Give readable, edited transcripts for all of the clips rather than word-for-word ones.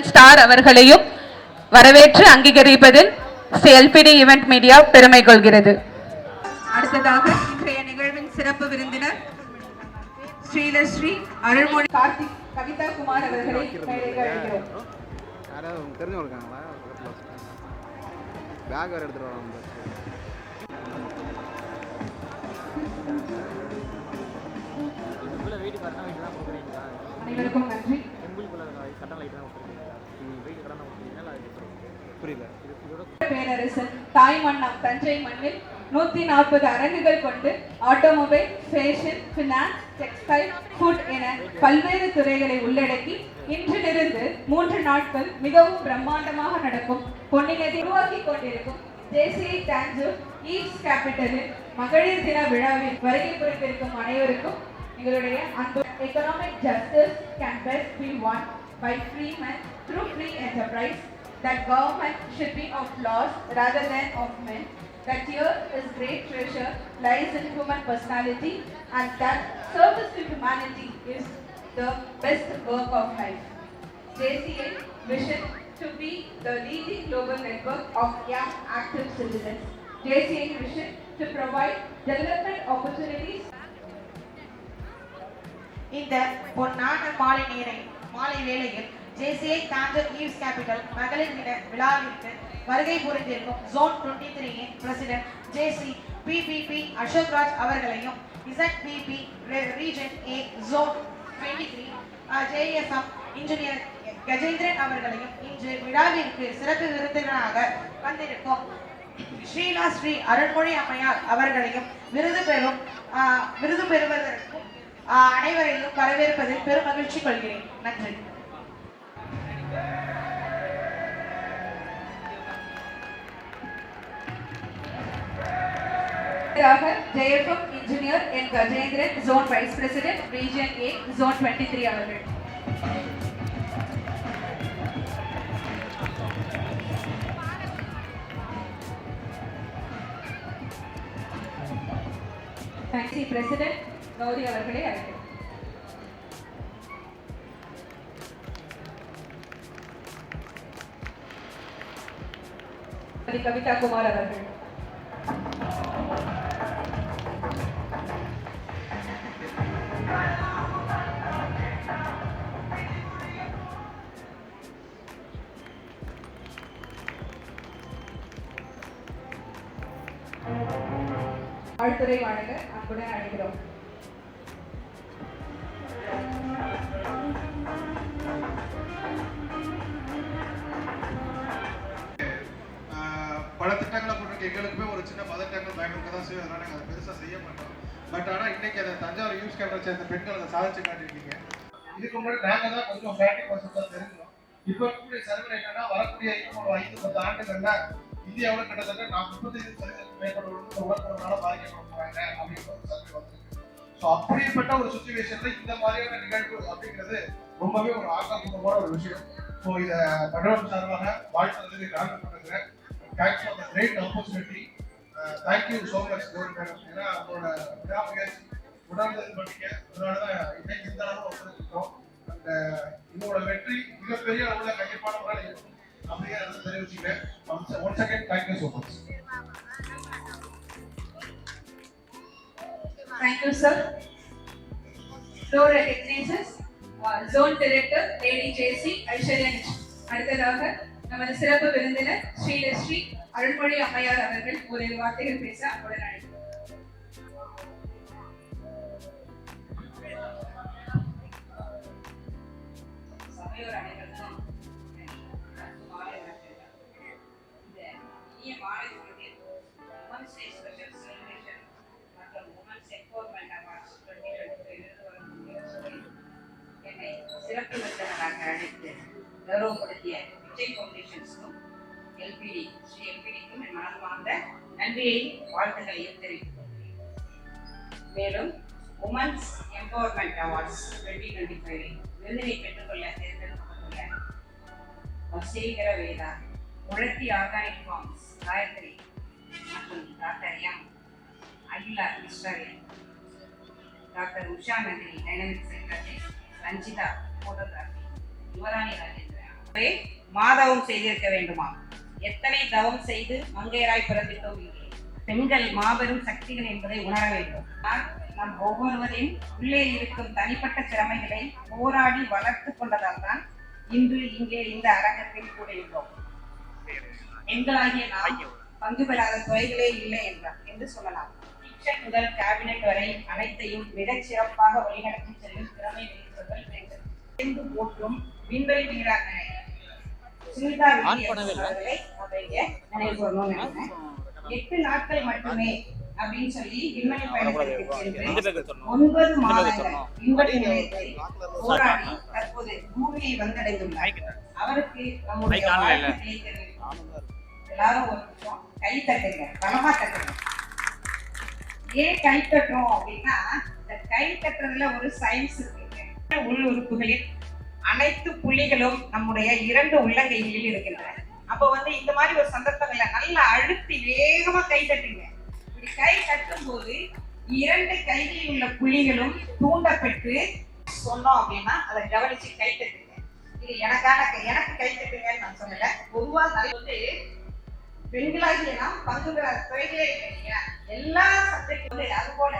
Star அவர்களையும் வரவேற்று அங்கீகரிப்பதில் LPD event media பெருமை கொள்கிறது. அடுத்ததாக இன்றைய நிகழ்வின் சிறப்பு விருந்தினர் ஸ்ரீலஸ்ரீ அருள்மொழி கார்த்திக் கவிதா குமார் அவர்களை அழைக்கிறோம். அனைவருக்கும் நன்றி. பேரரசன் தாய் மண்ணம் தஞ்சை மண்ணில் 140 அரங்குகள் கொண்டு automobile, fashion, finance, textile, food என பல்வேறு துறைகளை உள்ளடக்கி இன்றிலிருந்து 3 நாட்கள் மிகவும் பிரம்மாண்டமாக நடக்கும் பொன்னியத்தை உருவாக்கி கொண்டிருக்கும் ஜேசிஐ தாஞ்சூர் ஈஸ்ட் கேபிட்டலில் மகளிர் தின விழாவில் வருகை புரிந்திருக்கும் அனைவருக்கும் எங்களுடைய அன்பு. Economic justice can best be won by free men through free enterprise. That government should be of laws rather than of men. That here is great treasure lies in human personality, and that service to humanity is the best work of life. JCA vision to be the leading global network of young active citizens. JCA vision to provide development opportunities. இந்த பொன்னான மாலை வேளையில் JCI Tanjore east capital மகளிர் தின விழாவிற்கு வருகை புரிந்திருக்கும் zone 23 president ஜேசி PPP Ashokraj அவர்களையும் இசட்பிபி region A zone 23 JSM engineer Gajendran அவர்களையும் இன்று விழாவிற்கு சிறப்பு விருந்தினராக வந்திருக்கும் ஸ்ரீ அருள்மொழி அம்மையார் அவர்களையும் விருது பெறுவதற்கும் அனைவரையும் வரவேற்பதில் பெரும் மகிழ்ச்சி கொள்கிறேன். நன்றி. JFM engineer N Gajendran zone vice president region A zone 23 அவர்கள். தேங்க்ஸ் பிரசிடென்ட் கௌரி அவர்களை அழைக்கிறேன். கவிதா குமார் அவர்கள். வாழ்த்துறை வழங்க அன்புடன் அழைக்கிறோம். பல திட்டங்களை போட்டு எங்களுக்குமே ஒரு சின்ன பதட்டங்கள் பயங்கரமாக தான் செய்யும். அதனால நாங்கள் அதை பெருசாக செய்ய மாட்டோம். பட் ஆனால் இன்னைக்கு அந்த தஞ்சாவூர் யூஸ் கேமரா சேர்ந்த பெண்கள் அதை சாதிச்சு காட்டியிருக்கீங்க. இதுக்கு முன்னாடி நாங்கள் தான் கொஞ்சம் 40% தான் தெரிஞ்சோம். இப்போ இருக்கக்கூடிய சர்வே என்னன்னா வரக்கூடிய 5-10 ஆண்டுகள்ல இந்தியாவில் கிட்டத்தட்ட 35% மேற்பட்டவர்கள் உடற்புறனால பாதிக்கப்பட போறாங்க அப்படின்ற ஒரு சர்வே வந்திருக்கு. ஸோ அப்படிப்பட்ட ஒரு சுச்சுவேஷன்ல இந்த மாதிரியான நிகழ்வு அப்படிங்கிறது ரொம்பவே ஒரு ஆக்கப்பூர்வமான ஒரு விஷயம். ஸோ இதை கடவுள் சார்பாக வாழ்த்துறதுக்கு காரணம் பண்ணுறேன். Thanks for the great opportunity. Thank you so much government madam. ஏன்னா அவங்களோட விடாமுயற்சி உடனே பண்ணிக்க அதனால தான் இன்னைக்கு இந்த அளவு வந்திருக்கோம். அந்த இதோட வெற்றி மிகப்பெரிய அளவில் கண்டிப்பான முறையில் இருக்கும் அப்படிங்கிறத தெரிவிச்சுக்கிறேன். One second thank you so much. Thank you, sir. Floor recognizes Zone Director Lady JC Aishwarya. அடுத்ததாக நமது சிறப்பு விருந்தினர் ஸ்ரீலஸ்ரீ அருள்மொழி அம்மையார் அவர்கள் ஒரு வார்த்தைகள் பேச அன்புடன் அழைக்கிறோம். Women's Empowerment Awards 2023 அவர்களை சிறப்பு விருந்தினராக அழைத்து கௌரவப்படுத்திய விஜய் ஃபவுண்டேஷன்ஸுக்கும் ஸ்ரீ எல்பிடிக்கும் என் மனமார்ந்த நன்றியை வாழ்த்துக்களையும் தெரிவித்துக் கொள்கிறேன். மேலும் உமன்ஸ் எம்பவர்மெண்ட் அவார்ட்ஸ் 2025 விருதினை பெற்றுக்கொள்ள தேர்ந்தெடுக்கப்பட்டுள்ள வசீகர வேதா, முழத்தி ஆர்கானிக் ஃபார்ம்ஸ் காயத்ரி மற்றும் doctor M Akila Israel, doctor Usha Nandini dynamic secretary, Ranjitha photography, Yuvarani Rajendran மாதவம் செய்திருக்க வேண்டுமா? எத்தனை தவம் செய்து மங்கையராய் பிறந்திட்டோம் இங்கே. பெண்கள் மாபெரும் சக்திகள் என்பதை உணர வேண்டும். நம் ஒவ்வொருவரையும் உள்ளே இருக்கும் தனிப்பட்ட திறமைகளை போராடி வளர்த்து கொண்டதால் தான் இன்று இங்கே இந்த அரங்கத்தில் கூடியுள்ளோம். பெண்களாகிய நாம் பங்கு பெறாத துறைகளே இல்லை என்று சொல்லலாம். கிச்சன் முதல் கேபினெட் வரை அனைத்தையும் மிகச் சிறப்பாக வழிநடத்தி செல்லும் திறமை வெளித்தவர்கள் பெண்கள். சேர்ந்து போற்றும் விண்வெளி வீராங்கனை சுனிதா அவர்களை நினைவு கூறணும்னு நினைக்கிறேன். 8 நாட்கள் மட்டுமே அப்படின்னு சொல்லி விண்வெளி பயணத்திற்கு 9 மாதங்கள் விண்வெளி நிலையத்தை போராடி தற்போது பூமியை வந்தடைந்துள்ளார். அவருக்கு நம்முடைய வாழ்த்துக்களை தெரிவிக்கிறோம். எல்லாரும் ஒரு நிமிஷம் கை தட்டுங்க, பலமா தட்டுங்க. ஏன் கை தட்டுறோம் அப்படின்னா, இந்த கை தட்டுறதுல ஒரு சயின்ஸ் இருக்கு. உள் உறுப்புகளில் அனைத்து புள்ளிகளும் நம்முடைய 2 உள்ளங்கைகளில் இருக்கின்றன. அப்போ இந்த மாதிரி ஒரு சந்தர்ப்பங்கள்ல நல்லா அழுத்தி வேகமா கை தட்டுங்க. இப்படி கை தட்டும் போது 2 கைகளில் உள்ள புள்ளிகளும் தூண்டப்பட்டு சொன்னோம் அப்படின்னா அதை கவனிச்சு கை தட்டுங்க. இது எனக்கு கை தட்டுங்கன்னு நான் சொல்லல. பொதுவா பெண்களாகிய நாம் பங்கு பெறாத துறைகளே இல்லையா, எல்லா சப்ஜெக்ட் அது போல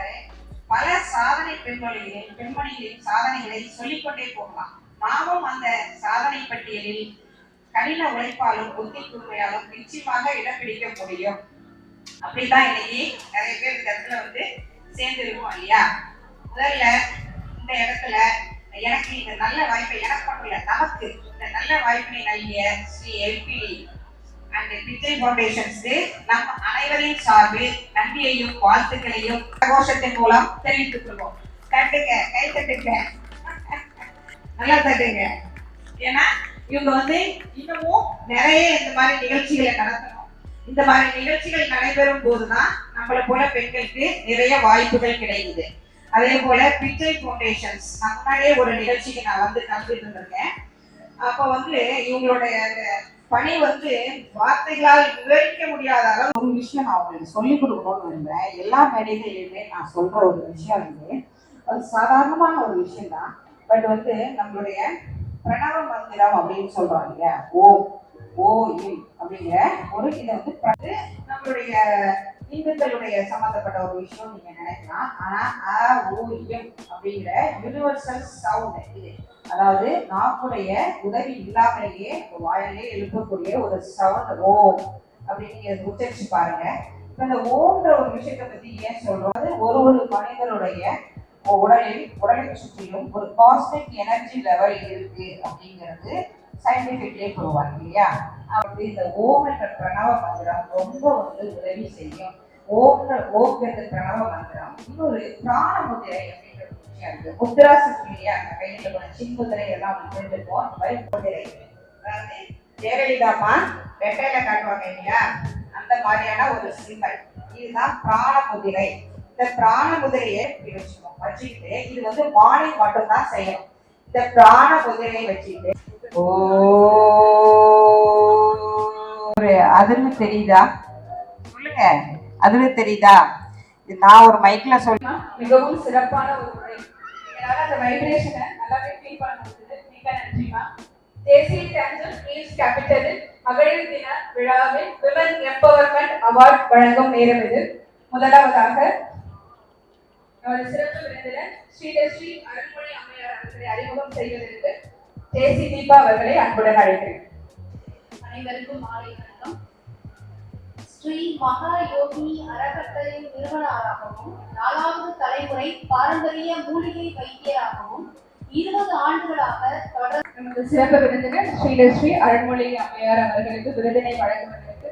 பல சாதனை பெண்மணிகளின் சாதனைகளை சொல்லிக்கொண்டே போகலாம். நாமும் அந்த சாதனை பட்டியலில் கடின உழைப்பாலும் புத்தி கூர்மையாலும் நிச்சயமாக இடம் பிடிக்க முடியும். அப்படிதான் இன்னைக்கு நிறைய பேர் இந்த இடத்துல சேர்ந்து இருக்கோம் இல்லையா. முதல்ல இந்த இடத்துல எனக்கு இந்த நல்ல வாய்ப்பை, எனக்கு மட்டும் இல்ல நமக்கு இந்த நல்ல வாய்ப்பினை நல்கிய ஸ்ரீ எல்பிடி அண்ட் விஜய் ஃபவுண்டேஷன்ஸ்க்கு நம் அனைவரின் சார்பில் நன்றியையும் வாழ்த்துக்களையும் கோஷத்தின் மூலம் தெரிவித்துக் கொள்வோம். தட்டுங்க, கை தட்டுங்க, நல்லா தட்டுங்க. ஏன்னா இவங்க இன்னமும் நிறைய இந்த மாதிரி நிகழ்ச்சிகளை நடத்தணும். இந்த மாதிரி நிகழ்ச்சிகள் நடைபெறும் போதுதான் நம்மளை போல பெண்களுக்கு நிறைய வாய்ப்புகள் கிடைக்குது. அதே போல விஜய் ஃபவுண்டேஷன்ஸ் முன்னாடியே ஒரு நிகழ்ச்சிக்கு நான் கலந்துட்டு இருந்திருக்கேன். அப்போ இவங்களுடைய பணி வார்த்தைகளால் விவரிக்க முடியாத அளவு ஒரு விஷயம் நான் அவங்களுக்கு சொல்லிக் கொடுக்கணும்னு விரும்புறேன். எல்லா மேடைகளிலுமே நான் சொல்ற ஒரு விஷயம் அது சாதாரணமான ஒரு விஷயம் தான். பட் நம்மளுடைய பிரணவ மந்திரம் அப்படின்னு சொல்றோம் இல்லையா, ஓம் ஓம் அப்படிங்கிற ஒரு இதை நம்மளுடைய இந்துக்களுடைய சம்பந்தப்பட்ட ஒரு விஷயம் நீங்க நினைக்கலாம். ஆனா ஓம் அப்படிங்கிற யூனிவர்சல் சவுண்ட் இது, அதாவது நாக்குடைய உதவி இல்லாமலேயே வாயிலே எழுப்பக்கூடிய ஒரு சவுண்ட் ஓம் அப்படின்னு நீங்க உச்சரிச்சு பாருங்க. இப்ப இந்த ஓம்ன்ற ஒரு விஷயத்தை பத்தி ஏன் சொல்றோம், அது ஒரு மனிதனுடைய உடலை சுற்றிலும் ஒரு காஸ்மிக் எனர்ஜி லெவல் இருக்கு அப்படிங்கிறது சயின்டிபிக்லயே சொல்லுவாங்க இல்லையா. அப்படி இந்த ஓம் என்ற பிரணவ மந்திரம் ரொம்ப உதவி செய்யும். ஓம்ங்கிறது பிரணவ மந்திரம். இன்னொரு பிராண முதிரை அப்படிங்கிற விஷயம் இருக்கு. முத்ரா இல்லையா, அந்த கையில சின்முதிரை எல்லாம் தெரிஞ்சிருப்போம். முதிரை அதாவது ஜெயலலிதாமா வெட்டையில காட்டுவாங்க இல்லையா, அந்த மாதிரியான ஒரு சிம்பல். இதுதான் பிராண முதிரை. இந்த பிராண முதிரையை வச்சுக்கிட்டு இது மார்னிங் மட்டும் தான் செய்யணும். இந்த பிராண முதிரையை வச்சுக்கிட்டு ஒரு அதிர்வு தெரியுதா சொல்லுங்க, அதிர்வு தெரியுதா? நான் ஒரு மைக்ல சொல்ல மிகவும் சிறப்பான ஒரு முறை. அந்த வைப்ரேஷனை நல்லாவே ஃபீல் பண்ண முடியுது. மிக நன்றிமா. தேசிய கேன்சர் ஈஸ்ட் கேபிட்டலில் மகளிர் தின விழாவில் விமன் எம்பவர்மெண்ட் அவார்ட் வழங்கும் நேரம் இது. முதலாவதாக நமது சிறப்பு விருந்தினர் ஸ்ரீ அருள்மொழி அம்மையார் அவர்களை அறிமுகம் செய்வதற்கு தேசி தீபா அவர்களை அன்புடன் அழைக்கிறேன். அனைவருக்கும் மாலை வணக்கம். ஸ்ரீ மகா யோகினி அறக்கட்டளையின் நிறுவனராகவும் 4வது தலைமுறை பாரம்பரிய மூலிகை வைத்தியராகவும் 20 ஆண்டுகளாக தொடர் நமது சிறப்பு விருந்தினர் ஸ்ரீ அருள்மொழி அம்மையார் அவர்களுக்கு விருதினை வழங்குவதற்கு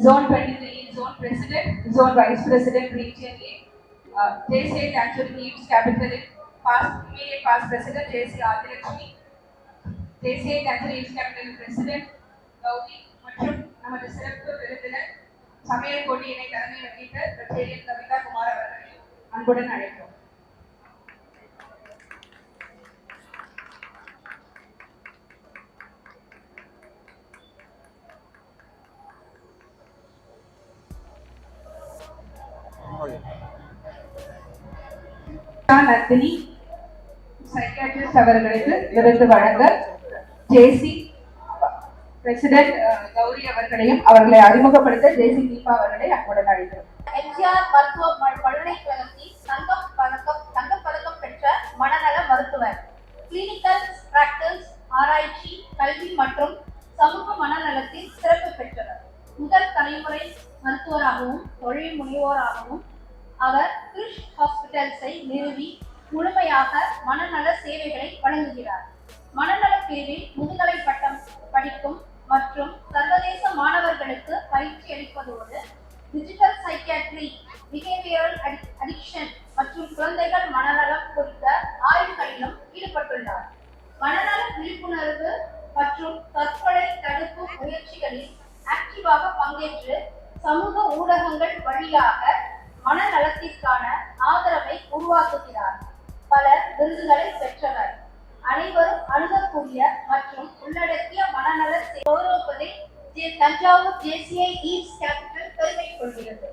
zone 23 zone president, zone vice president region தேசிய கேன்சர் ஈஸ்ட் கேபிட்டலில் immediate past president JC Adhilakshmi, JCI Tanzania Youth Capital president Gowri மற்றும் நமது சிறப்பு விருந்தினர் சமையல் போட்டியினை தலைமை வகித்த ரச்சேரியன் கவிதா குமார் அவர்களை அன்புடன் அழைக்கிறோம். நந்தினி சைக்கியாட்ரிஸ்ட் அவர்களுக்கு விருது வழங்க ஜேசி பிரசிடென்ட் கௌரி அவர்களையும் அவர்களை அறிமுகப்படுத்த ஜேசி தீபா அவர்களை அன்புடன் அழைக்கிறோம். எம்ஜிஆர் மருத்துவ பல்கலைக்கழகத்தில் தங்கப்பதக்கம் பெற்ற மனநல மருத்துவர், கிளினிக்கல் பிராக்டிஸ், ஆராய்ச்சி, கல்வி மற்றும் சமூக மனநலத்தில் சிறப்பு பெற்றவர். முதல் தலைமுறை மருத்துவராகவும் தொழில் முனைவோராகவும் அவர் கிறிஷ் ஹாஸ்பிட்டல்ஸை நிறுவி முழுமையாக மனநல சேவைகளை வழங்குகிறார். மனநல பிரிவில் முதுகலை பட்டம் படிக்கும் மற்றும் சர்வதேச மாணவர்களுக்கு பயிற்சி அளிப்பதோடு டிஜிட்டல் சைக்கியாட்ரி, பிஹேவியரல் அடிக்ஷன் மற்றும் குழந்தைகள் மனநலம் குறித்த ஆய்வுகளிலும் ஈடுபட்டுள்ளார். மனநல விழிப்புணர்வு மற்றும் தற்கொலை தடுப்பு முயற்சிகளில் ஆக்டிவாக பங்கேற்று சமூக ஊடகங்கள் வழியாக மனநலத்திற்கான ஆதரவை உருவாக்குகிறார். பல விருதுகளை பெற்றவர். அனைவரும் அணுகக்கூடிய மற்றும் உள்ளடக்கிய மனநல கௌரவிப்பதை தஞ்சாவூர் JCI ஈவ்ஸ் கேபிட்டல் பெருமை கொள்கிறது.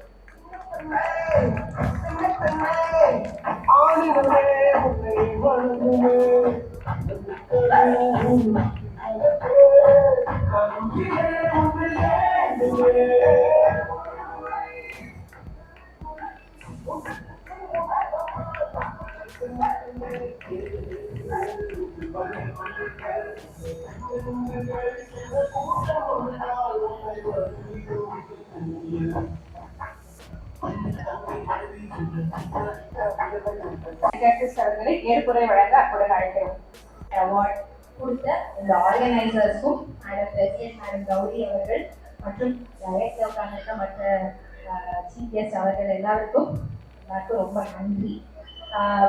அவர்களை ஏற்புரை வழங்க அன்புடன் அழைக்கிறோம். அவார்ட் கொடுத்த இந்த ஆர்கனைசர்ஸும் பிரசிடென்ட் மேடம் கௌரி அவர்கள் மற்றும் டைரக்டர் மற்ற சீஃப் கெஸ்ட் அவர்கள் எல்லாருக்கும் ரொம்ப நன்றி.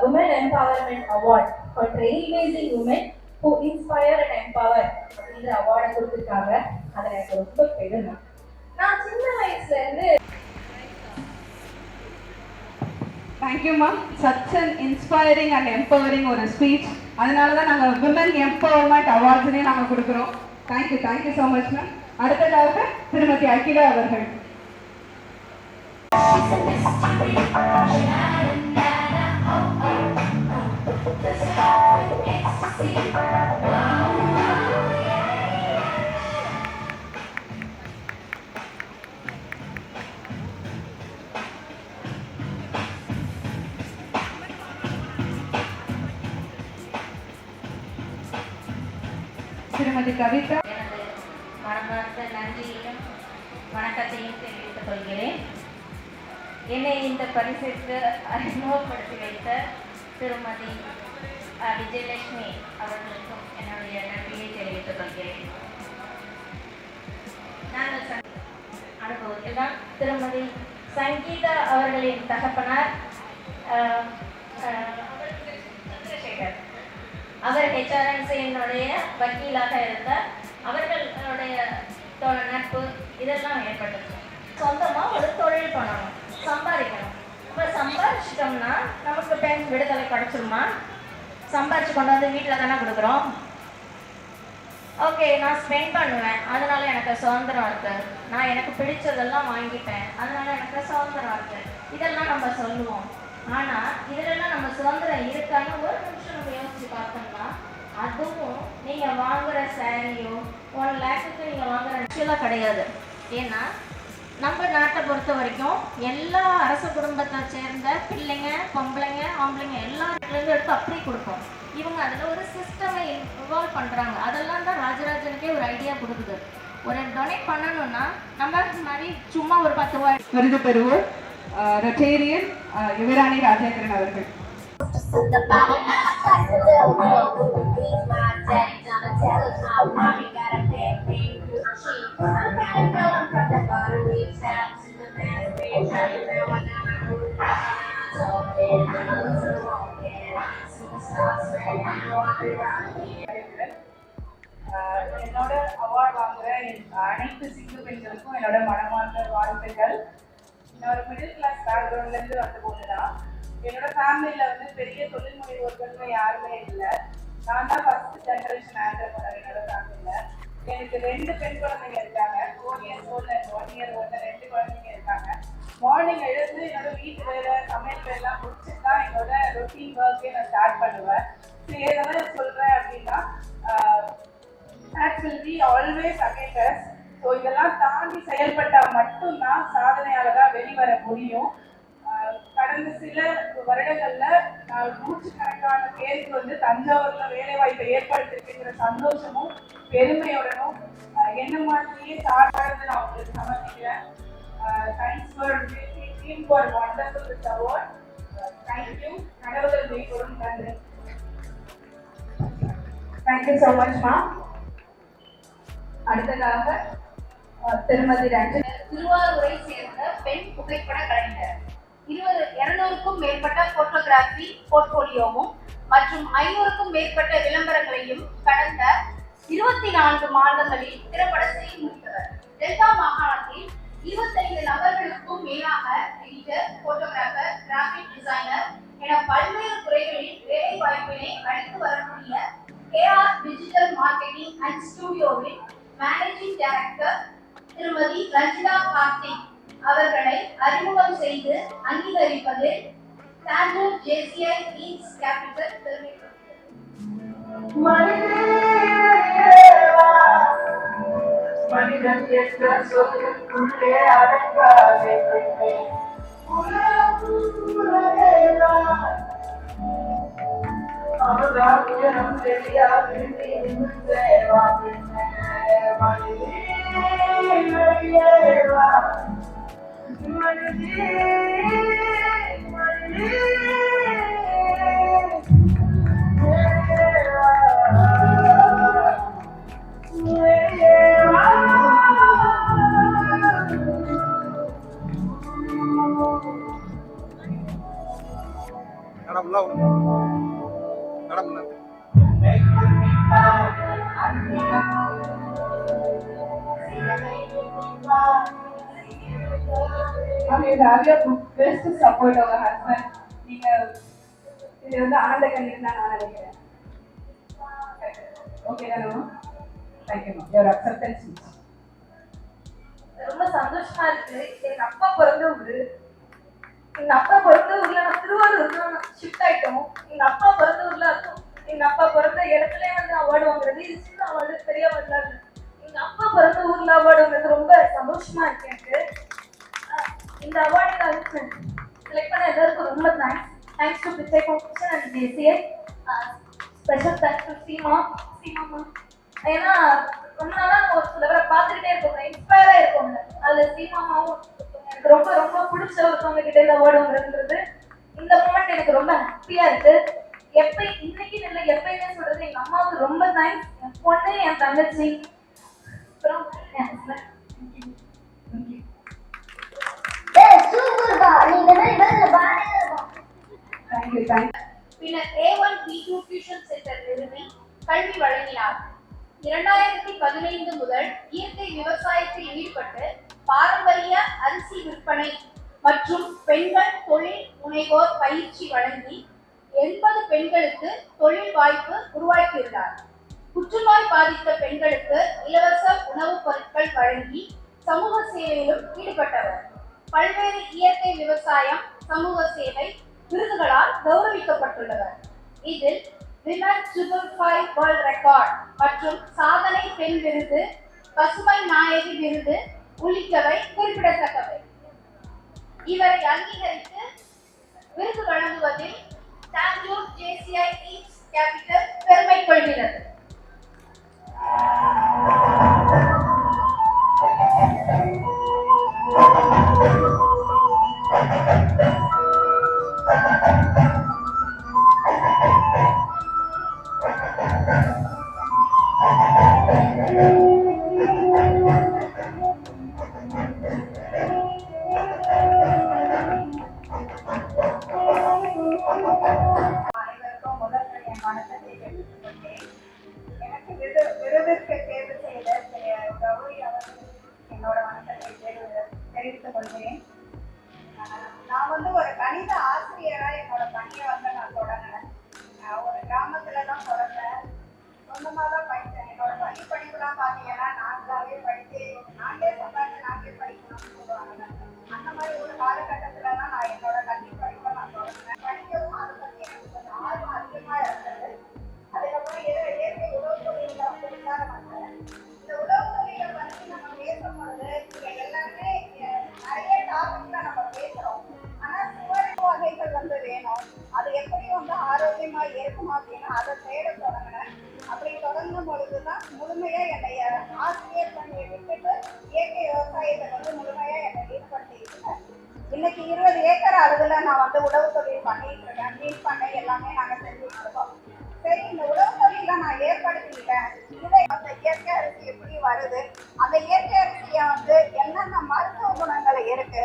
Women Empowerment Award for Trailblazing Women who Inspire and Empower அப்படிங்கிற அவார்டை கொடுத்துருக்காங்க. அதில் எனக்கு ரொம்ப பெருமை. நான் சின்ன வயசுல இருந்து தேங்க்யூம்மா. Such an inspiring and empowering ஒரு ஸ்பீச். அதனால தான் நாங்கள் விமன் எம்பவர்மெண்ட் அவார்ட்ஸுனே நாங்கள் கொடுக்குறோம். Thank you so much ma'am. அடுத்ததாக திருமதி அகிலா அவர்கள். திருமதி கவிதா. எனது மனமார்ந்த நன்றியையும் வணக்கத்தையும் தெரிவித்துக் கொள்கிறேன். என்னை இந்த பரிசுக்கு அறிமுகப்படுத்தி வைத்த திருமதி விஜயலட்சுமி அவர்களுக்கும் என்னுடைய நன்றியை தெரிவித்துக் கொள்கிறேன். நாங்கள் அனுபவத்தில் தான் திருமதி சங்கீதா அவர்களின் தகப்பனார் சந்திரசேகர், அவர் HRNC-னுடைய வக்கீலாக இருந்தார். அவர்களுடைய நட்பு இதெல்லாம் ஏற்பட்டது. சொந்தமாக ஒரு தொழில் பண்ணணும், சம்பாதிக்கணும். இப்போ சம்பாதிச்சிட்டோம்னா நமக்கு பெண் விடுதலை கிடைச்சிருமா? சம்பாதிச்சு கொண்டு வந்து வீட்டில் தானே கொடுக்குறோம். ஓகே, நான் ஸ்பெண்ட் பண்ணுவேன், அதனால எனக்கு சுதந்திரம் இருக்குது. நான் எனக்கு பிடிச்சதெல்லாம் வாங்கிப்பேன், அதனால எனக்கு சுதந்திரம் இருக்குது. இதெல்லாம் நம்ம சொல்லுவோம். ஆனால் இதிலெல்லாம் நம்ம சுதந்திரம் இருக்கான்னு ஒரு நிமிஷம் நம்ம யோசிச்சு பார்த்தோம்னா, அதுவும் நீங்கள் வாங்குகிற சாரியோ 1 லேக்குக்கு நீங்கள் வாங்குகிற விஷயம்லாம் கிடையாது. ஏன்னா நம்ம நாட்டை பொறுத்த வரைக்கும் எல்லா அரச குடும்பத்தை சேர்ந்த பிள்ளைங்க, பொம்பளைங்க, ஆம்பளைங்க எல்லாருக்குலேருந்து எடுத்து அப்படியே கொடுப்போம். இவங்க அதில் ஒரு சிஸ்டமை இன்வால்வ் பண்ணுறாங்க. அதெல்லாம் தான் ராஜராஜனுக்கே ஒரு ஐடியா கொடுக்குது. ஒரு டொனேட் பண்ணணும்னா நம்ம மாதிரி சும்மா ஒரு 10 ரூபாய். விருது பெறுவோர் ரொட்டேரியன் யுவராணி ராஜேந்திரன் அவர்கள். என்னோட அவார்ட் வாங்குற அனைத்து சிந்து பெண்களுக்கும் என்னோட மனமார்ந்த வாழ்த்துக்கள். நான் ஒரு மிடில் கிளாஸ் பேக்ரவுண்ட்ல இருந்து வந்த பொண்ணுதான். என்னோட ஃபேமிலியில வந்து பெரிய தொழில் முனைவோர்கள்னு யாருமே இல்லை. நான் தான் ஃபர்ஸ்ட் ஜெனரேஷன் ஆண்டர்பிரனர் என்னோட ஃபேமிலியில. எனக்கு 2 பெண் குழந்தைங்க இருக்காங்க. 4 years old and 1 year old 2 குழந்தைங்க இருக்காங்க. மார்னிங் எழுந்து என்னோட வீட்டு வேலை சமையல் வேலைலாம் முடிச்சுட்டு தான் என்னோட ரொட்டீன் ஒர்க்கே நான் ஸ்டார்ட் பண்ணுவேன். எதெல்லாம் சொல்றேன் அப்படின்னா that will be always against us. So இதெல்லாம் தாண்டி செயல்பட்டால் மட்டும்தான் சாதனையாளராக வெளிவர முடியும். கடந்த சில வருடங்கள்ல நான் 100கணக்கான பேருக்கு வந்து தஞ்சாவூர்ல வேலை வாய்ப்பை ஏற்படுத்திருக்கிற சந்தோஷமும் பெருமையுடனும் என்ன மாதிரியே சாதாரண நான் உங்களுக்கு சமர்ப்பிக்கிறேன். Thanks for team for wonderful this award. Thank you. கடவுள் மீண்டும் நன்றி. தேங்க்யூ ஸோ மச் மா. அடுத்ததாக திருமதி ரஞ்சனி. திருவாரூரை சேர்ந்த பெண் புகைப்பட கலைஞர். 200க்கும் மேற்பட்ட போட்டோகிராஃபி போர்ட்போலியோவும் மற்றும் 500க்கும் மேற்பட்ட விளம்பரங்களையும் கடந்த 24 மாதங்களில் திரைப்பட செய்து முடித்தவர். டெல்டா மாகாணத்தில் 25 நபர்களுக்கும் மேலாக எடிட்டர், போட்டோகிராஃபர், கிராஃபிக் டிசைனர் என பல்வேறு துறைகளில் வேலை வாய்ப்பினை அளித்து வரக்கூடிய KR டிஜிட்டல் மார்க்கெட்டிங் அண்ட் ஸ்டுடியோவின் மேனேஜிங் டைரக்டர் திருமதி ரஞ்சிதா கார்த்திக் அவர்களை அறிமுகம் செய்து அங்கீகரிப்பதில் சாண்டல் JCI ஈஸ்ட் கேபிட்டல் தெரிவிக்கிறது. மனிதன் என்ற சொல்லுக்குள்ளே அடங்காதே அவர்தான் உயரம் தெரியாது பெஸ்ட் சப்போர்ட் அவர் ஹஸ்பண்ட். நீங்க இது வந்து ஆனந்த கண்ணீர் தான் நான் நினைக்கிறேன். ஓகே தானே? Thank you ma'am. Your acceptance. ரொம்ப சந்தோஷமா இருக்கு. எங்க அப்பா பிறந்த ஊரு. எங்க அப்பா பிறந்த ஊர்ல நான் திருவாரூர்ல ஷிஃப்ட் ஆயிட்டோம். எங்க அப்பா பிறந்த ஊர்ல இருக்கும். எங்க அப்பா பிறந்த இடத்துல வந்து அவார்டு வாங்குறது இது சின்ன அவார்டு, பெரிய அவார்டு. எங்க அப்பா பிறந்த ஊர்ல அவார்டு வாங்குறது ரொம்ப சந்தோஷமா இருக்கு எனக்கு. இந்த அவார்டுக்கு செலக்ட் பண்ண எல்லாருக்கும் ரொம்ப தேங்க்ஸ். தேங்க்ஸ் டு பிச்சை foundation and JCI. Special thanks to Seema. ஏன்னா ரொம்ப நாளா ஒரு சிலவரை பார்த்துக்கிட்டே இருக்கோங்க, இன்ஸ்பயரா இருக்கோங்க. அதுல சீமாவும் எனக்கு ரொம்ப ரொம்ப பிடிச்ச ஒருத்தவங்க கிட்ட இந்த அவார்டு வாங்குறதுன்றது இந்த மூமெண்ட் எனக்கு ரொம்ப ஹாப்பியா இருக்கு. இன்னைக்கு இல்லை எப்பயுமே சொல்றது எங்க அம்மாவுக்கு ரொம்ப தேங்க்ஸ். என் பொண்ணு, என் தங்கச்சி, அப்புறம் என் ஹஸ்பண்ட். பின்னர் A1 B2 டியூஷன் சென்டர் நிறுவி கல்வி வழங்கினார். 2015 முதல் இயற்கை விவசாயத்தில் ஈடுபட்டு பாரம்பரிய அரிசி விற்பனை மற்றும் பெண்கள் தொழில் முனைவோர் பயிற்சி வழங்கி 80 பெண்களுக்கு தொழில் வாய்ப்பு உருவாக்கியுள்ளார். புற்றுநோய் பாதித்த பெண்களுக்கு இலவச உணவுப் பொருட்கள் வழங்கி சமூக சேவையிலும் ஈடுபட்டவர். பல்வேறு இயற்கை விவசாயம், சமூக சேவை விருதுகளால் கௌரவிக்கப்பட்டுள்ளவர். இதில் விமன் 555 வேர்ல்ட் ரெக்கார்ட் மற்றும் சாதனை பெண் விருது, பசுமை நாயகி விருது உள்ளிட்டவை குறிப்பிடத்தக்கவை. இவரை அங்கீகரித்து விருது வழங்குவதில் சாண்டல் JCI ஈஸ்ட் கேபிட்டல் பெருமை கொள்கிறது. அனைவருக்கும் முதல் வணக்கத்தை வேணும், அது எப்படி வந்து ஆரோக்கியமா இருக்குமா அப்படின்னு அதை தேட தொடங்கினேன். அப்படி தொடங்கும் பொழுதுதான் முழுமையா என்னைய ஆசிரியர் பணியை விட்டுட்டு இயற்கை விவசாயத்தை வந்து முழுமையா என்னை ஈடுபடுத்திக்கிட்டேன். இன்னைக்கு 20 ஏக்கர் அளவுல நான் வந்து உழவு தொழில் பண்ணிட்டு இருக்கேன். மீன் பண்ணை எல்லாமே நாங்க செஞ்சுட்டு இருக்கோம். சரி, இந்த உழவு தொழில நான் ஏற்படுத்திக்கிட்டேன். இதை அந்த இயற்கை அரிசி எப்படி வருது, அந்த இயற்கை அரிசிய வந்து என்னென்ன மருத்துவ குணங்கள் இருக்கு,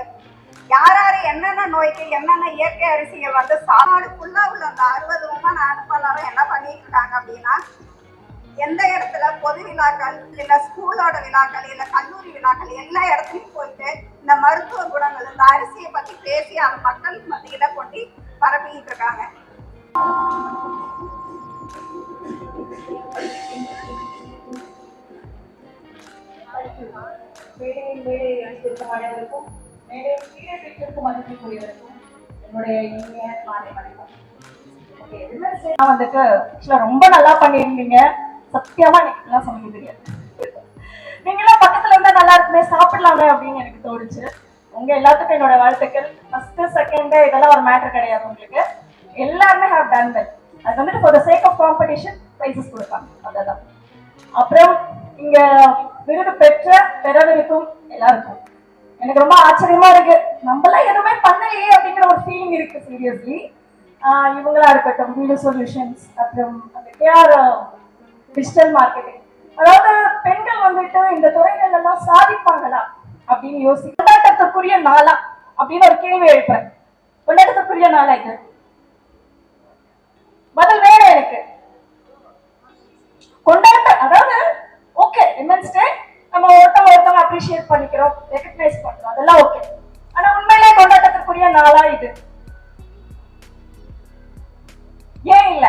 யாராரு என்னென்ன நோய்க்கு என்னென்ன இயற்கை அரிசியை வந்து சாப்பாடு ஃபுல்லா உள்ள அந்த 60 உமன் அனுப்பலாரும் என்ன பண்ணிட்டு இருக்காங்க அப்படின்னா, எந்த இடத்துல பொது விழாக்கள் இல்ல ஸ்கூலோட விழாக்கள் இல்ல கல்லூரி விழாக்கள் எல்லா இடத்துலயும் போயிட்டு இந்த மருத்துவ குணங்கள் இந்த அரிசியை பத்தி பேசி அந்த மக்கள் மத்தியில கொண்டு பரப்பிக்கிட்டு இருக்காங்க. அனைவருக்கும் மதிப்பிற்குரியவருக்கும் என்னுடைய இனிய மாலை வணக்கம். வந்துட்டு ரொம்ப நல்லா பண்ணியிருந்தீங்க. சத்தியமா எனக்கு சமைக்க தெரியாது. நீங்களாம் பக்கத்துல இருந்தா நல்லா இருக்குமே, சாப்பிடலாமே அப்படின்னு எனக்கு தோணுச்சு. உங்க எல்லாத்துக்கும் என்னோட வாழ்த்துக்கள். ஃபர்ஸ்ட் செகண்ட் இதெல்லாம் ஒரு மேட்டர் கிடையாது. உங்களுக்கு எல்லாருமே ஹேவ் டன் வெல். அது வந்துட்டு for the sake of competition prizes கொடுப்பாங்க, அதான். அப்புறம் இங்க விருது பெறவிருக்கும் எல்லாருக்கும் எனக்கு ரொம்ப ஆச்சரியமா இருக்கு. நம்மளாம் எதுவுமே பண்ணலையே அப்படிங்கிற ஒரு ஃபீலிங் இருக்கு. சீரியஸ்லி இவங்களா இருக்கட்டும், வீடியோ சொல்யூஷன்ஸ், அப்புறம் அந்த கேஆர் டிஜிட்டல் மார்க்கெட்டிங், அதாவது பெண்கள் வந்துட்டு இந்த துறைகள் எல்லாம் சாதிப்பாங்களா அப்படின்னு கொண்டாட்டத்துக்குரிய நாளா அப்படின்னு ஒரு கேள்வி எழுப்புறேன். கொண்டாட்டத்துக்குரிய நாளா இது? பதில் வேணும் எனக்கு. கொண்டாட்டம் அதாவது ஓகே, விமென்ஸ் டே நம்ம ஒருத்தவங்க அப்ரிஷியேட் பண்ணிக்கிறோம், ரெகக்னைஸ் பண்றோம், அதெல்லாம் ஓகே. ஆனா உண்மையிலே கொண்டாட்டத்துக்குரிய நாளா இது? ஏன் இல்ல?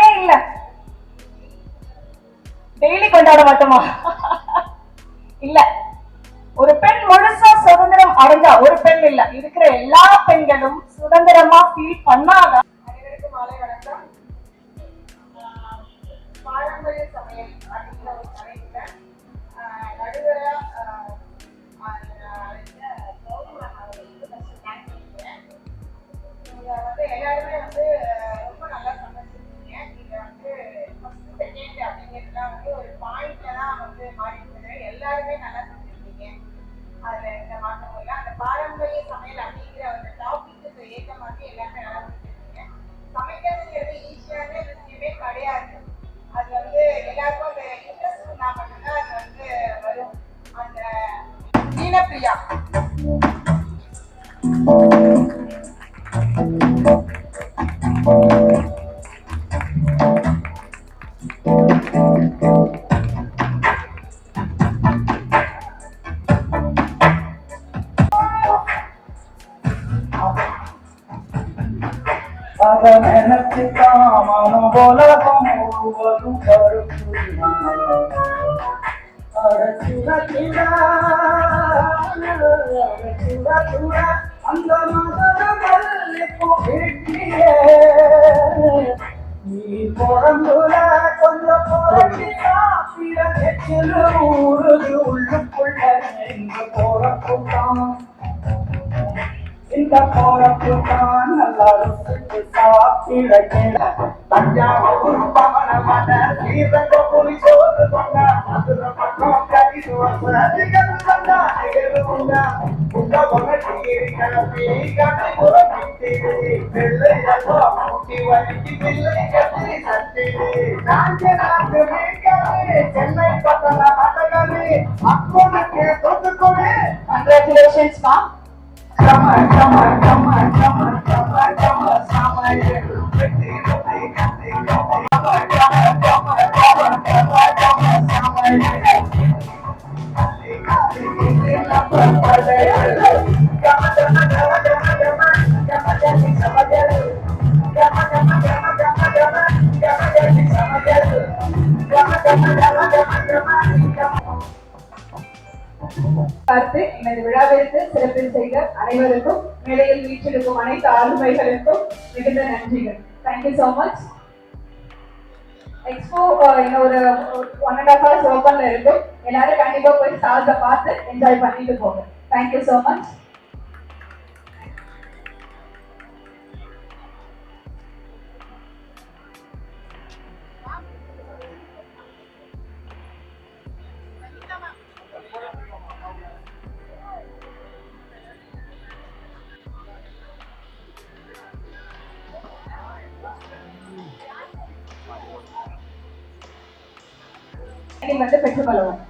ஏன் இல்ல? டெய்லி கொண்டாட மாட்டோமா? இல்ல. ஒரு பெண் முழுசா சுதந்திரம் அடைஞ்சா, ஒரு பெண் இல்ல, இருக்கிற எல்லா பெண்களும் சுதந்திரமா ஃபீல் பண்ணாதான். அனைவருக்கும் மாலை வணக்கம். பாரம்பரிய சமையல் அப்படிங்கிற ஒரு தலைப்புல நடுவரா எல்லாருமே வந்து ரொம்ப நல்லா சமைச்சிருக்கீங்க. நீங்க வந்து ஃபர்ஸ்ட் செகண்ட் அப்படிங்கிறதுலாம் வந்து ஒரு பாயிண்ட்ல தான் வந்து மாறிட்டு எல்லாருமே நல்லா செஞ்சிருக்கீங்க. அதுல எந்த மாற்றமும் இல்லை. அந்த பாரம்பரிய சமையல் அப்படிங்கிற அந்த டாபிக்கு ஏற்ற மாதிரி எல்லாருமே நல்லா செஞ்சிருக்கீங்க. சமைக்கிறதுங்கிறது ஈஸியான விஷயமே கிடையாது. அது வந்து எல்லாருக்கும் அந்த இன்ட்ரெஸ்ட் இருந்தா மட்டும்தான் அது வந்து வரும். அந்த நீலப்பிரியா அந்த நீ பிறந்துல கொஞ்சம் ஊருது உள்ளுக்குள்ள எங்க போறப்புதான் இந்த போறப்புதான் நல்லா ருசித்து சாப்பிட தஞ்சாவூர் பவனமான சீரக புலி சோறு பண்ண மதுரை பக்கம் கடிது அதிகம் பண்ணா நிகழ்வுண்டா உங்க பகட்டீரி கிளம்பி கட்டி புறப்பட்டு வெள்ளையோ மூட்டி வலிக்கு பிள்ளை கட்டி சட்டி நாட்டு நாட்டு மீன்களே சென்னை பக்கல மட்டகளே அக்கோனுக்கு தொட்டுக்கொடு. கங்க்ராச்சுலேஷன்ஸ் மா. Come on, come on, come on, come on, come on, come on, come on, பார்த்து எனது விழாவிற்கு சிறப்பில் செய்த அனைவருக்கும், மேடையில் வீற்றிருக்கும் அனைத்து ஆளுமைகளுக்கும் மிகுந்த நன்றிகள். Thank you so much. எக்ஸ்போ இன்னும் ஒரு 1.5 hours ஓப்பன்ல இருக்கும். எல்லாரும் கண்டிப்பா போய் ஸ்டால்ஸை பார்த்து என்ஜாய் பண்ணிட்டு போங்க. Thank you so much. வந்து பெற்றுக்கொள்ளவும்.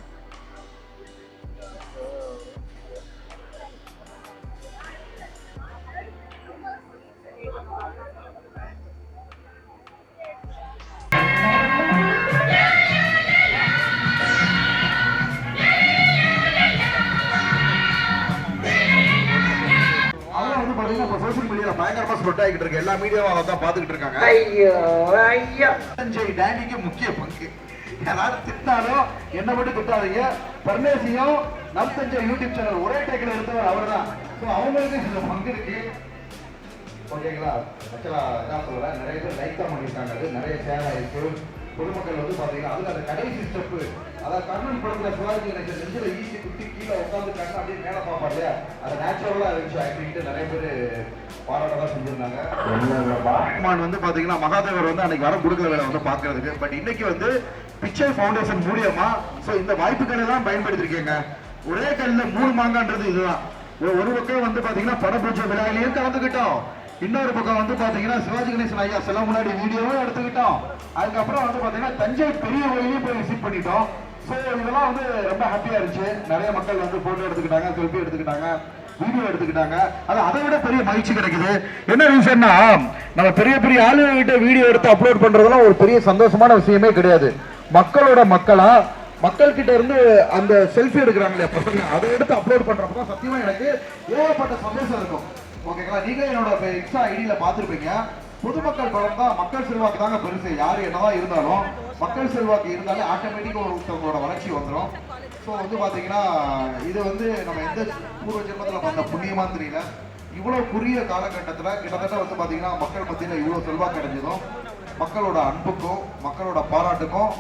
சோசியல் மீடியால பயங்கரமா ஸ்ப்ரெட் ஆகிட்டு இருக்கு. எல்லா மீடியாவும் அதை தான் பார்த்துக்கிட்டு இருக்காங்க. தஞ்சை டேண்டிக்கு முக்கிய பங்கு. யாராவது திட்டாலும் என்ன மட்டும் திட்டாதீங்க. பர்மேசியும் நம் தஞ்சை யூடியூப் சேனல் ஒரே டேக்கில் எடுத்தவர் அவர் தான். ஸோ அவங்களுக்கு இந்த பங்கு இருக்கு. ஓகேங்களா? ஆக்சுவலா என்ன சொல்றேன், நிறைய பேர் லைக் தான் பண்ணியிருக்காங்க. அது நிறைய ஷேர் ஆயிருக்கு. பொதுமக்கள் வந்து பாத்தீங்கன்னா அதுல அந்த கடைசி ஸ்டெப்பு, அதாவது கர்ணன் படத்துல சிவாஜி கணேசன் நெஞ்சில ஈசி குத்தி கீழே உட்காந்து கண்ணு அப்படியே மேல பாப்பா இல்லையா, அது நேச்சுரலா இருந்துச்சு அப்படின்ட்டு நிறைய பேர் பாராட்டதான் செஞ்சிருந்தாங்க. பாட்மான் வந்து பாத்தீங்கன்னா மகாதேவர் வந்து அன்னைக்கு வர கொடுக்கல வேலை வந்து பாக்குறதுக்கு. பட் இன்னைக்கு வந்து பிக்சர் ஃபவுண்டேஷன் மூலியமா சோ இந்த வாய்ப்புகளை எல்லாம் பயன்படுத்திருக்கீங்க. ஒரே கல்ல 3 மாங்கான்றது இதுதான். ஒரு பக்கம் வந்து பாத்தீங்கன்னா படப்பூஜை விழாவிலையும் கலந்துக்கிட்டோம், இன்னொரு பக்கம் வந்து பாத்தீங்கன்னா சிவாஜி கணேசன் ஐயா சில முன்னாடி வீடியோவும் எடுத்துக்கிட்டோம், அதுக்கப்புறம் வந்து பாத்தீங்கன்னா தஞ்சை பெரிய கோயிலையும் போய் விசிட் பண்ணிட்டோம். ஸோ இதெல்லாம் வந்து ரொம்ப ஹாப்பியா இருந்துச்சு. நிறைய மக்கள் வந்து போட்டோ எடுத்துக்கிட்டாங்க, செல்ஃபி எடுத்துக்கிட்டாங்க, வீடியோ எடுத்துக்கிட்டாங்க. அது அதை விட பெரிய மகிழ்ச்சி கிடைக்குது. என்ன ரீசன்னா, நம்ம பெரிய பெரிய ஆளுகிட்ட வீடியோ எடுத்து அப்லோட் பண்றதெல்லாம் ஒரு பெரிய சந்தோஷமான விஷயமே கிடையாது. மக்களோட மக்களா மக்கள் கிட்ட இருந்து அந்த செல்ஃபி எடுக்கிறாங்க இல்லையா பசங்க, அதை எடுத்து அப்லோட் பண்றப்ப சத்தியமா எனக்கு ஏகப்பட்ட சந்தோஷம் இருக்கும். ஓகேங்களா? நீங்க என்னோட எக்ஸ்ட்ரா ஐடியில பாத்துருப்பீங்க. பொதுமக்கள் பலம் தான், மக்கள் செல்வாக்கு தாங்க பெருசு. யாரு என்னதான் இருந்தாலும் மக்கள் செல்வாக்கு இருந்தாலே ஆட்டோமேட்டிக்கா ஒருத்தவங்களோட வளர்ச்சி வந்துடும். ஸோ வந்து பாத்தீங்கன்னா இது வந்து நம்ம எந்த பூர்வ ஜென்மத்தில் பண்ண புண்ணியமான்னு தெரியல. இவ்வளவு குறுகிய காலகட்டத்தில் கிட்டத்தட்ட வந்து பாத்தீங்கன்னா மக்கள் மத்தியில் இவ்வளவு செல்வாக்கு அடைஞ்சதும் மக்களோட அன்புக்கும் மக்களோட பாராட்டுக்கும்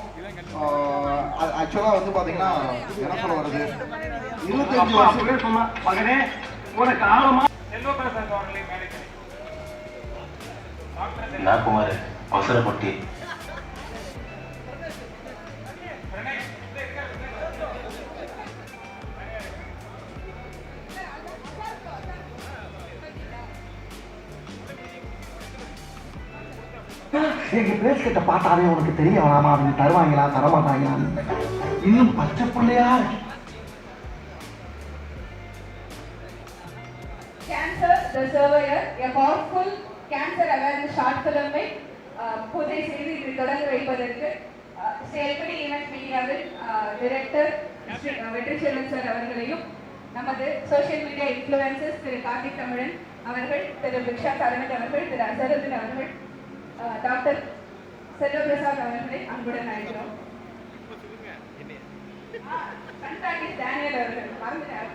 ஆக்சுவலா வந்து பாத்தீங்கன்னா என்ன சொல்ல வருது, 25 வருஷம் மகனே ஒரு காலமா குமார் அவசரப்பட்டி எங்க பேஸ் கிட்ட பார்த்தாலே உனக்கு தெரிய வேணாமா, அவங்க தருவாங்களா தரமாட்டாங்களா, இன்னும் பச்சை பிள்ளையா இருக்கு. Cancer the Surveyor, a powerful cancer awareness short film-ஐ புதை செய்து இது தொடங்க வைப்பதற்கு செயல்படி ஈவென்ட் மீடியாவில் டைரக்டர் வெற்றி செல்வன் சார் அவர்களையும், நமது சோசியல் மீடியா இன்ஃப்ளூயன்சர்ஸ் திரு கார்த்திக் தமிழன் அவர்கள், திரு பிக்ஷா அரவிந்த் அவர்கள், திரு அசருதீன் அவர்கள், டாக்டர் செல்வபிரசாத் அவர்களை அன்புடன் அழைக்கிறோம். கண்காணிஸ் டேனியல் அவர்கள் மறந்துட்டார்.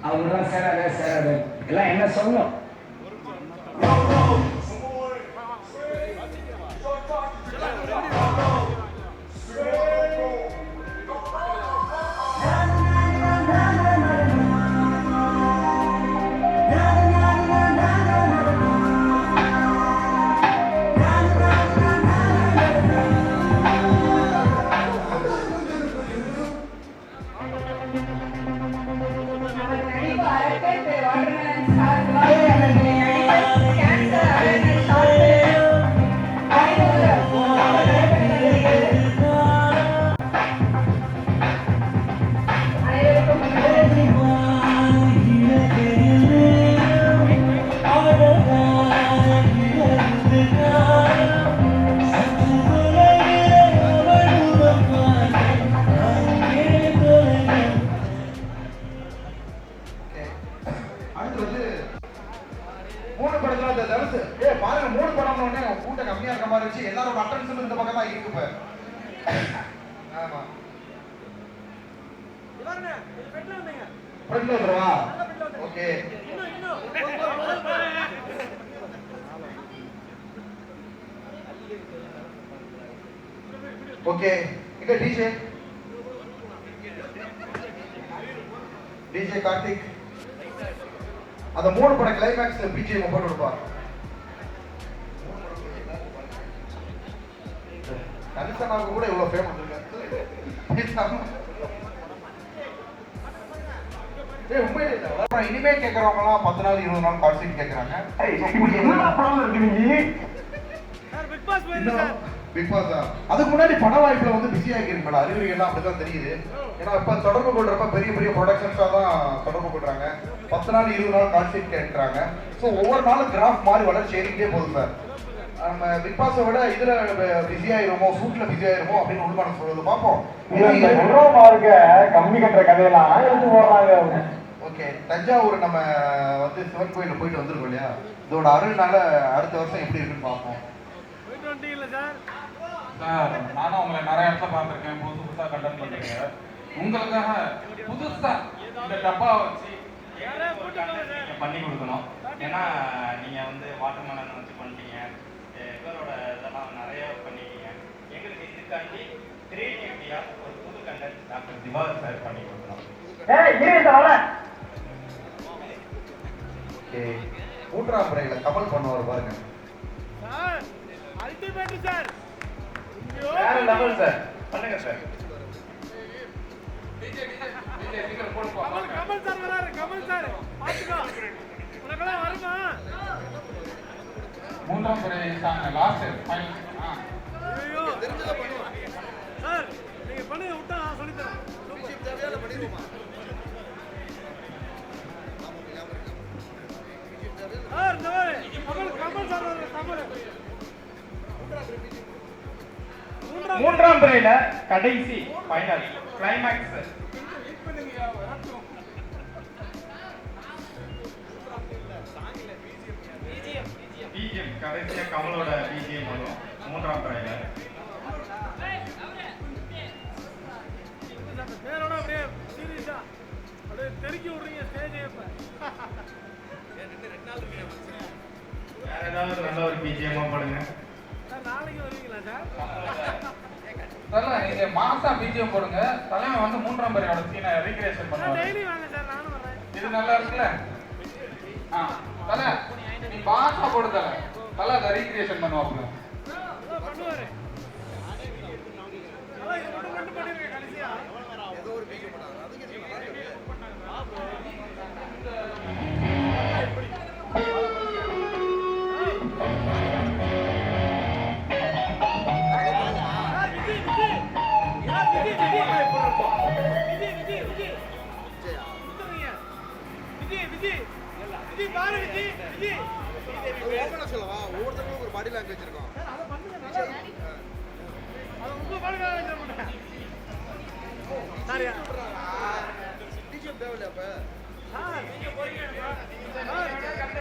அவங்களாம் சேராது எல்லாம் என்ன சொல்லணும். எல்லாரோட அட்டென்ஷன் இந்த பக்கமா இருக்கு. ஆமா ஓகே ஓகே இங்க டிஜே கார்த்திக் அந்த 3 பட கிளைமேக்ஸ்ல பிஜிஎம் போட்டு கொடுப்பா. கலிசனாவுக்கு கூட இவ்வளவு ஃபேமஸ் இருக்கு. இனிமே கேட்கறவங்க எல்லாம் 10 நாள் 20 நாள் கால்ஷீட் கேட்கறாங்க. பிக் பாஸ் தான். அதுக்கு முன்னாடி பட வாய்ப்புல வந்து பிஸி ஆகிருக்கீங்களா? அறிகுறிகள்லாம் அப்படிதான் தெரியுது. ஏன்னா இப்ப தொடர்பு கொள்றப்ப பெரிய பெரிய ப்ரொடக்ஷன்ஸா தான் தொடர்பு கொள்றாங்க. 10 நாள் 20 நாள் கான்செப்ட் கேட்கறாங்க. ஸோ ஒவ்வொரு நாளும் கிராஃப் மாதிரி வளர்ச்சி ஏறிக்கிட்டே போகுது சார். நம்ம பிக் பாஸை விட இதுல பிஸி ஆயிருமோ, ஷூட்ல பிஸி ஆயிருமோ அப்படின்னு உள்மனம் சொல்றது பார்ப்போம். கம்மி கட்டுற கதையெல்லாம் எடுத்து போடுறாங்க. ஓகே, தஞ்சாவூர் நம்ம வந்து சிவன் கோயிலில் போயிட்டு வந்திருக்கோம் இல்லையா? இதோட அருள்னால அடுத்த வருஷம் எப்படி இருக்குன்னு பார்ப்போம். சார், நானும் உங்களை நிறைய இடத்துல பார்த்துருக்கேன். புதுசா கண்டென்ட் பண்றீங்க. உங்களுக்காக புதுசா இந்த டப்பா வச்சு பண்ணி கொடுக்கணும். ஏன்னா நீங்க வந்து வாட்டர்மெலன் வச்சு பண்ணிட்டீங்க, இவரோட இதெல்லாம் நிறைய பண்ணிட்டீங்க. எங்களுக்கு இதுக்காண்டி கிரியேட்டிவிட்டியா ஒரு புது கண்டென்ட் டாக்டர் திவாகர் சார் பண்ணி கொடுக்கணும். ஓகே, 3ஆம் முறையில கமல் பண்ணுவார் பாருங்க. அல்டிமேட் சார், வேற லெவல் சார், பண்ணுங்க சார். கமல் சார் வராரு, கமல் சார் பாத்துக்கோ, உனக்கெல்லாம் வருமா? 3ஆம் முறை சாங் லாஸ்ட் ஃபைனல். ஐயோ தெரிஞ்சத பண்ணுவோம் சார், நீங்க பண்ணுங்க, விட்டா நான் சொல்லி தரேன். சூப்பர் தேவையான பண்ணிடுவோமா சார்? கமல் சார் வராரு, கமல். 3ஆம் முறையில கடைசி ஃபைனல் கிளைமாக்ஸ். பிஜிஎம் கடைசியா கமலோட பிஜிஎம் வரும் 3ஆம் முறையில. பேரோட அப்படியே சீரியஸா அப்படியே தெறிக்கி விடுறீங்க ஸ்டேஜ். வேற ஏதாவது நல்ல ஒரு பிஜிஎம்மா போடுங்க. நாளைக்கு வருவீங்களா சார்? நீங்க மாசா பிஜிஎம் போடுங்க. தலைவன் வந்து 3ஆம் முறையோட சீனை ரீக்ரியேஷன் பண்ணுவாங்க. டெய்லி வாங்க சார், நானும் வரேன். இது நல்லா இருக்குல்ல? தல நீ மாசா போடு தல, நல்லா அதை ரீக்ரியேஷன் பண்ணுவாங்க. பண்ணுவாரு. இது மட்டும் பண்ணிருக்கேன் கடைசியா. ஏதோ ஒரு பிஜிஎம் போட்டாங்க, அதுக்கு இது நல்லா இருக்கு. ஒவ்வொருத்தருக்கும் ஒரு பாடி லாங்குவேஜ் இருக்கும்.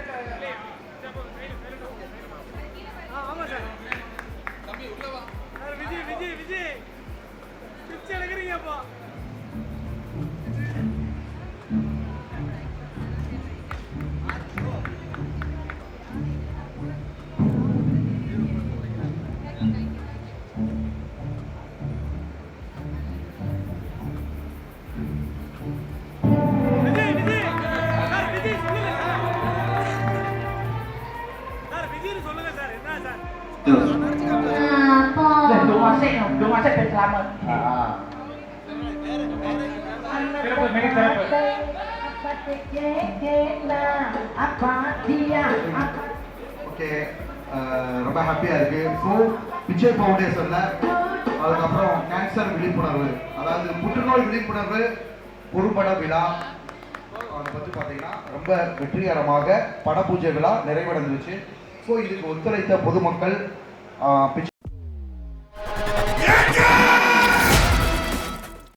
தேவையில்லையா? ஆமா சார். தம்பி உள்ளவா விஜய் விஜய் விஜய் பிச்சை எடுக்கிறீங்கப்பா. ஓகே, ரொம்ப ஹாப்பியா இருக்கு. ஸோ விஜய் ஃபவுண்டேஷன்ல அதுக்கப்புறம் கேன்சர் விழிப்புணர்வு, அதாவது புற்றுநோய் விழிப்புணர்வு பொறுப்பட விழா, அதை பற்றி பார்த்தீங்கன்னா ரொம்ப வெற்றிகரமாக படபூஜை விழா நிறைவடைந்துருச்சு. ஸோ இதுக்கு ஒத்துழைத்த பொதுமக்கள்